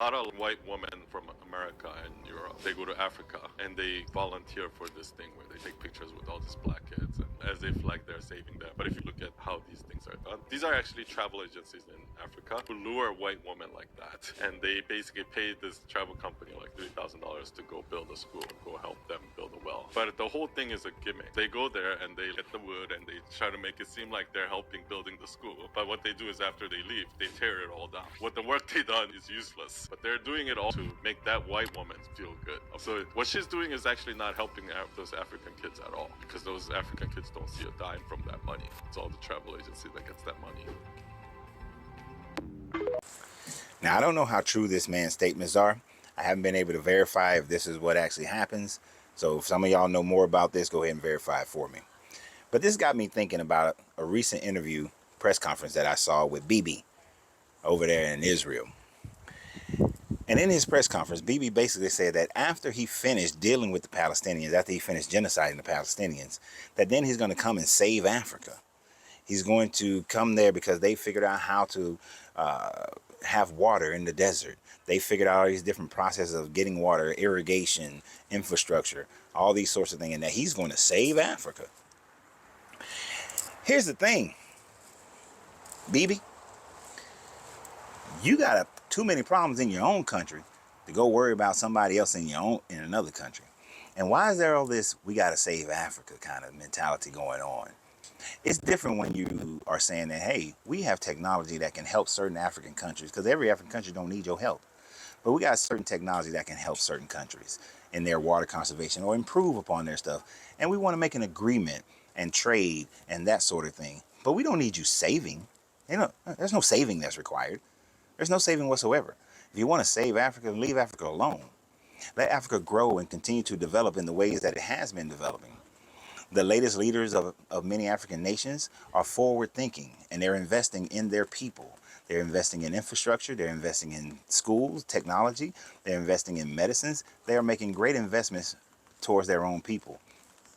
A lot of white women from America and Europe, they go to Africa and they volunteer for this thing where they take pictures with all these black kids and as if like they're saving them. But if you look at how these things are done, these are actually travel agencies in Africa who lure white women like that. And they basically pay this travel company like $3,000 to go build a school and go help them build a well. But the whole thing is a gimmick. They go there and they get the wood and they try to make it seem like they're helping building the school. But what they do is after they leave, they tear it all down. What the work they done is useless. But they're doing it all to make that white woman feel good. So what she's doing is actually not helping those African kids at all, because those African kids don't see a dime from that money. It's all the travel agency that gets that money. Now, I don't know how true this man's statements are. I haven't been able to verify if this is what actually happens. So if some of y'all know more about this, go ahead and verify it for me. But this got me thinking about a recent interview, press conference that I saw with Bibi over there in Israel. And in his press conference, Bibi basically said that after he finished dealing with the Palestinians, after he finished genociding the Palestinians, that then he's going to come and save Africa. He's going to come there because they figured out how to have water in the desert. They figured out all these different processes of getting water, irrigation, infrastructure, all these sorts of things, and that he's going to save Africa. Here's the thing, Bibi, you got too many problems in your own country to go worry about somebody else in another country. And why is there all this "we got to save Africa" kind of mentality going on? It's different when you are saying that, hey, we have technology that can help certain African countries, because every African country don't need your help. But we got certain technology that can help certain countries in their water conservation or improve upon their stuff. And we want to make an agreement and trade and that sort of thing. But we don't need you saving. There's no saving that's required. There's no saving whatsoever. If you want to save Africa, leave Africa alone. Let Africa grow and continue to develop in the ways that it has been developing. The latest leaders of many African nations are forward thinking, and they're investing in their people. They're investing in infrastructure. They're investing in schools, technology. They're investing in medicines. They are making great investments towards their own people.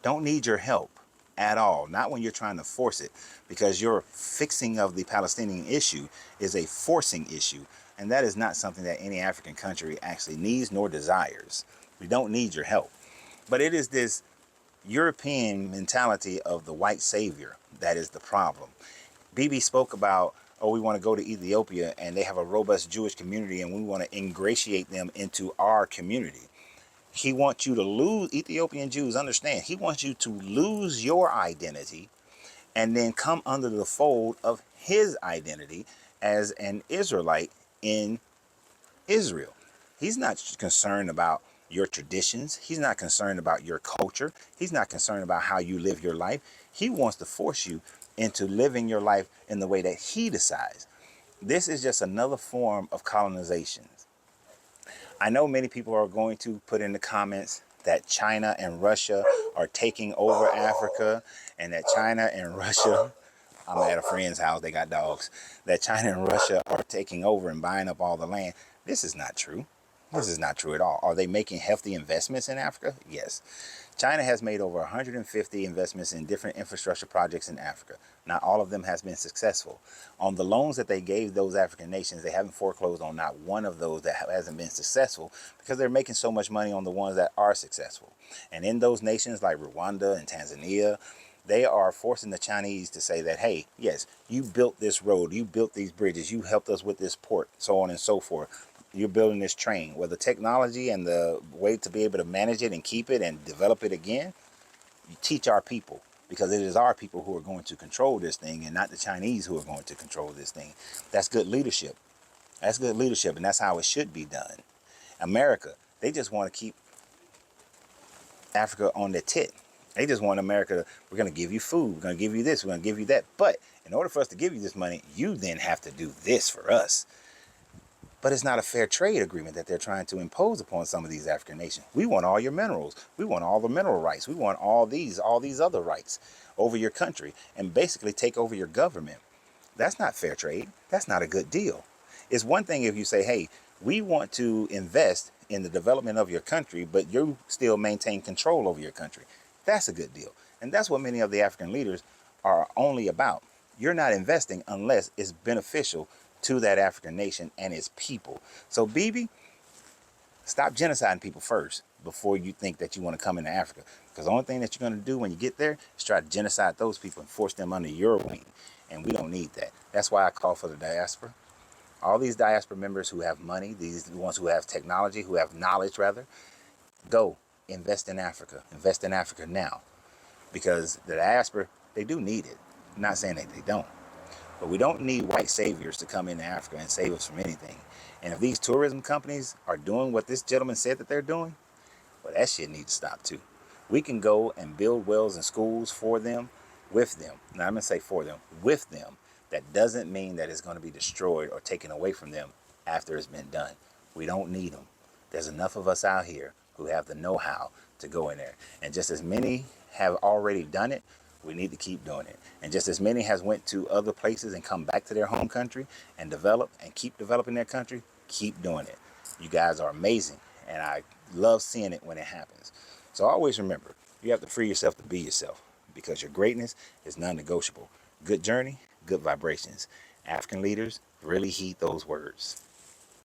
Don't need your help at all. Not when you're trying to force it, because your fixing of the Palestinian issue is a forcing issue. And that is not something that any African country actually needs nor desires. We don't need your help. But it is this European mentality of the white savior that is the problem. Bibi spoke about, oh, we want to go to Ethiopia and they have a robust Jewish community and we want to ingratiate them into our community. He wants you to lose, Ethiopian Jews understand, he wants you to lose your identity and then come under the fold of his identity as an Israelite in Israel. He's not concerned about your traditions. He's not concerned about your culture. He's not concerned about how you live your life. He wants to force you into living your life in the way that he decides. This is just another form of colonization. I know many people are going to put in the comments that China and Russia are taking over Africa, and that China and Russia, I'm at a friend's house, they got dogs, that China and Russia are taking over and buying up all the land. This is not true. This is not true at all. Are they making hefty investments in Africa? Yes. China has made over 150 investments in different infrastructure projects in Africa. Not all of them has been successful. On the loans that they gave those African nations, they haven't foreclosed on not one of those that hasn't been successful, because they're making so much money on the ones that are successful. And in those nations like Rwanda and Tanzania, they are forcing the Chinese to say that, hey, yes, you built this road, you built these bridges, you helped us with this port, so on and so forth. You're building this train. Well, the technology and the way to be able to manage it and keep it and develop it again, you teach our people, because it is our people who are going to control this thing and not the Chinese who are going to control this thing. That's good leadership. That's good leadership, and that's how it should be done. America, they just want to keep Africa on their tit. They just want America, we're going to give you food, we're going to give you this, we're going to give you that. But in order for us to give you this money, you then have to do this for us. But it's not a fair trade agreement that they're trying to impose upon some of these African nations. We want all your minerals. We want all the mineral rights. We want all these other rights over your country, and basically take over your government. That's not fair trade. That's not a good deal. It's one thing if you say, hey, we want to invest in the development of your country, but you still maintain control over your country. That's a good deal. And that's what many of the African leaders are only about. You're not investing unless it's beneficial to that African nation and its people. So, BB, stop genociding people first before you think that you want to come into Africa. Because the only thing that you're going to do when you get there is try to genocide those people and force them under your wing. And we don't need that. That's why I call for the diaspora. All these diaspora members who have money, these ones who have technology, who have knowledge rather, go invest in Africa. Invest in Africa now. Because the diaspora, they do need it. I'm not saying that they don't. But we don't need white saviors to come into Africa and save us from anything. And if these tourism companies are doing what this gentleman said that they're doing, well, that shit needs to stop too. We can go and build wells and schools for them, with them. Now, I'm going to say for them, with them. That doesn't mean that it's going to be destroyed or taken away from them after it's been done. We don't need them. There's enough of us out here who have the know-how to go in there. And just as many have already done it, we need to keep doing it. And just as many has went to other places and come back to their home country and develop and keep developing their country, keep doing it. You guys are amazing, and I love seeing it when it happens. So always remember, you have to free yourself to be yourself, because your greatness is non-negotiable. Good journey, good vibrations. African leaders really heed those words.